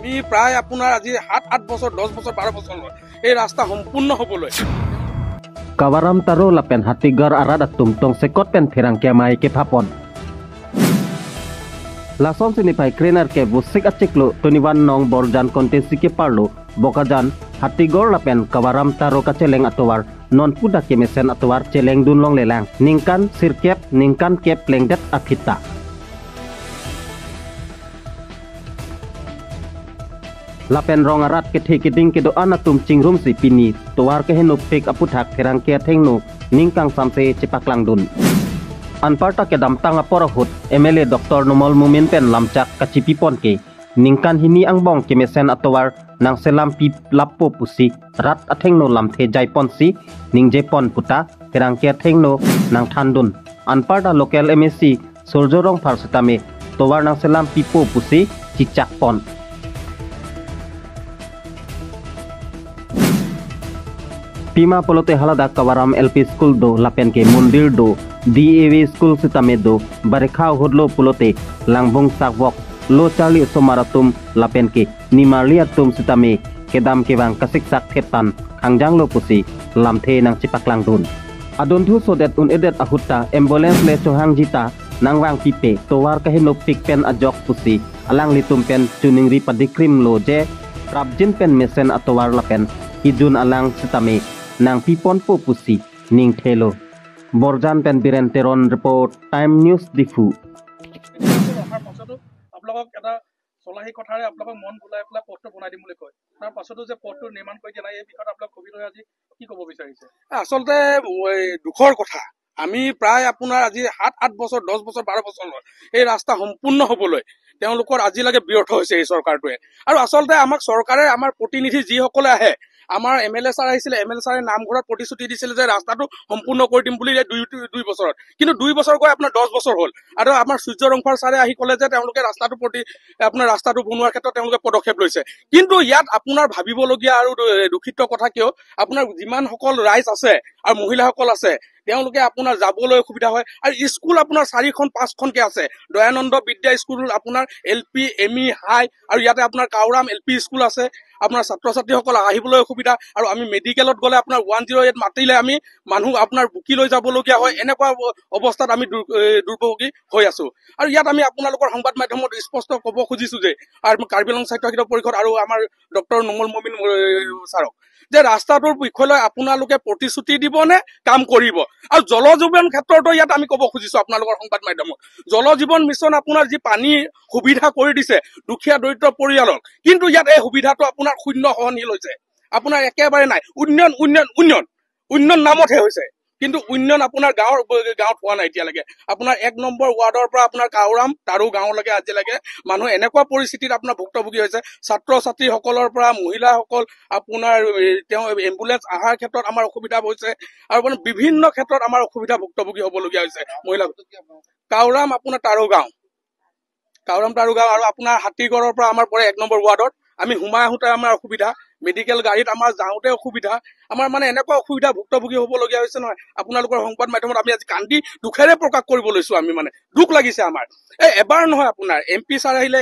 আমি প্ৰায় আপোনাৰ আজি 7-8 বছৰ 10 বছৰ 12 বছৰ এই ৰাস্তা সম্পূৰ্ণ হ'বলৈ Kawaram taro lapen hatigar arad atum tong sekot pen firang ke mai ke phapon Lasom sini pai krenar ke busik aciklo tuniwan nong borjan kontesi ke parlo bokajan hatigor lapen kawaram taro kaceleng atowar non puda ke mesen atowar celeng dun long lelang ningkan sirkep ningkan kep lengdet akhita Lapen rong arat ke thikiding ke do anatum chingrum si pini towar ke henop pek aputhak therang ke thengno ningkang samse cipaklang dun Anparta ke damtang aporahut MLA Dr. Nomol Mumin pen lamcak kacipipon ke ningkan hini angbong ke mesen atowar nang selam pip lapo pusi rat athengno lamthe jaipon si ningje pon puta therang ke thengno nang thandun Anparta local MSC Sorjorong Farsitame towar nang selam pipo pusi cicak pon Pima polote halada kawaram LP school do lapen ke mundir do DAV school sitame do barekha hodlo polote langbong sakwok lo charli somaratum lapen ke nimarliatum sitame kedam kebang kasik sak thetan khangjang lo pusi lamthe nang cipaklang dun adon thu sodet un edet ahutta ambulance le chohang jita nangwang pipe towar kahenop pikpen ajok pusi alang litum pen tuningri padikrim lo je prabjin pen mesen atowar lapen hijun alang sitame nang pipon po pusi ning thelo borjan pen biren teron report time news difu আপোনালোকক এটা চলাহী কথাৰে আপোনালোকক মন বুলাই পেলাই পথটো বনাই দিম বুলি কয় তাৰ পাছতো যে পথটো নিৰ্মাণ কৰি দিয়া নাই এই বিষয়ত আপোনালোক কবিৰ আজি কি ক'ব বিচাৰিছে আচলতে দুখৰ কথা আমি প্ৰায় আপোনাৰ আজি 7-8 বছৰ 10 বছৰ 12 বছৰ এই ৰাস্তা সম্পূৰ্ণ হ'বলৈ তেওঁলোকৰ আজিলৈকে ব্যৰ্থ হৈছে এই চৰকাৰটোৱে আৰু আচলতে আমাক চৰকাৰে আমাৰ প্ৰতিনিধি যিসকলে আহে আমাৰ MLA ছাৰ আহিছিলে MLA ছাৰে নামঘৰত প্ৰতিশ্ৰুতি দিছিল যে ৰাস্তাটো সম্পূৰ্ণ কৰি দিম বুলি 2 বছৰত কিন্তু 2 বছৰ গৈ আপোনাৰ 10 বছৰ হ'ল আৰু আমাৰ সূৰ্যৰংফাৰ ছাৰে আহি ক'লে যে তেওঁলোকে ৰাস্তাটো আপোনাৰ ৰাস্তাটো বনোৱাৰ ক্ষেত্ৰত তেওঁলোকে পদক্ষেপ লৈছে কিন্তু ইয়াত আপোনাৰ ভাবিবলগীয়া আৰু দুখিত কথা কিয় আপোনাৰ যিমানসকল ৰাইজ আছে আৰু মহিলাসকল আছে তেওঁলোকে আপোনাৰ যাবলৈ অসুবিধা হয় আৰু স্কুল আপোনাৰ 4-5খনকে আছে দয়ানন্দ বিদ্যা স্কুল আপোনাৰ LP ME হাই আৰু ইয়াতে আপোনাৰ কাউৰাম LP স্কুল আছে আপোনাৰ ছাত্ৰ ছাত্ৰীসকল আহিবলৈ অসুবিধা আৰু আমি মেডিকেলত গ'লে আপোনাৰ 108 মাতিলে আমি মানুহ আপোনাৰ বুকি লৈ যাবলগীয়া হয় এনেকুৱা অৱস্থাত আমি দুৰ্ভোগী হৈ আছো আৰু ইয়াত আমি আপোনালোকৰ সংবাদ মাধ্যমত স্পষ্ট ক'ব খুজিছো যে কাৰ্বি আংলং স্বাস্থ্য শিক্ষা পৰিষদ আৰু আমাৰ ডক্টৰ নোমল মমিন ছাৰক যে ৰাস্তাটোৰ বিষয়লৈ আপোনালোকে প্ৰতিশ্ৰুতি দিব নে কাম কৰিব আৰু জল জীৱন ক্ষেত্ৰতো ইয়াত আমি ক'ব খুজিছো আপোনালোকৰ সংবাদ মাধ্যমত জল জীৱন মিছন আপোনাৰ যি পানীৰ সুবিধা কৰি দিছে দুখীয়া দৰিদ্ৰ পৰিয়ালক কিন্তু ইয়াত এই সুবিধাটো আপোনাৰ শূন্য সহনশীল হৈছে আপোনাৰ একেবাৰে নাই উন্নয়ন নামতহে হৈছে কিন্তু উন্নয়ন আপোনাৰ গাঁৱত হোৱা নাই এতিয়ালৈকে আপোনাৰ 1 নম্বৰ ৱাৰ্ডৰ পৰা আপোনাৰ কাউৰাম তাৰো গাঁৱলৈকে আজিলৈকে মানুহ এনেকুৱা পৰিস্থিতিত আপোনাৰ ভুক্তভোগী হৈছে ছাত্ৰ ছাত্ৰীসকলৰ পৰা মহিলাসকল আপোনাৰ তেওঁ এম্বুলেন্স আহাৰ ক্ষেত্ৰত আমাৰ অসুবিধা হৈছে আৰু বিভিন্ন ক্ষেত্ৰত আমাৰ অসুবিধা ভুক্তভোগী হ'বলগীয়া হৈছে মহিলা কাউৰাম আপোনাৰ তাৰো গাঁও আৰু আপোনাৰ হাতীগড়ৰ পৰা আমাৰ পৰে 1 নম্বৰ ৱাৰ্ডত আমি সোমাই আহোঁতে আমাৰ অসুবিধা মেডিকেল গাড়ীত আমাৰ যাওঁতে অসুবিধা আমাৰ মানে এনেকুৱা অসুবিধা ভুক্তভোগী হ'বলগীয়া হৈছে নহয় আপোনালোকৰ সংবাদ মাধ্যমত আমি আজি কান্দি দুখেৰে প্ৰকাশ কৰিব লৈছো আমি মানে দুখ লাগিছে আমাৰ এবাৰ নহয় আপোনাৰ MP ছাৰ আহিলে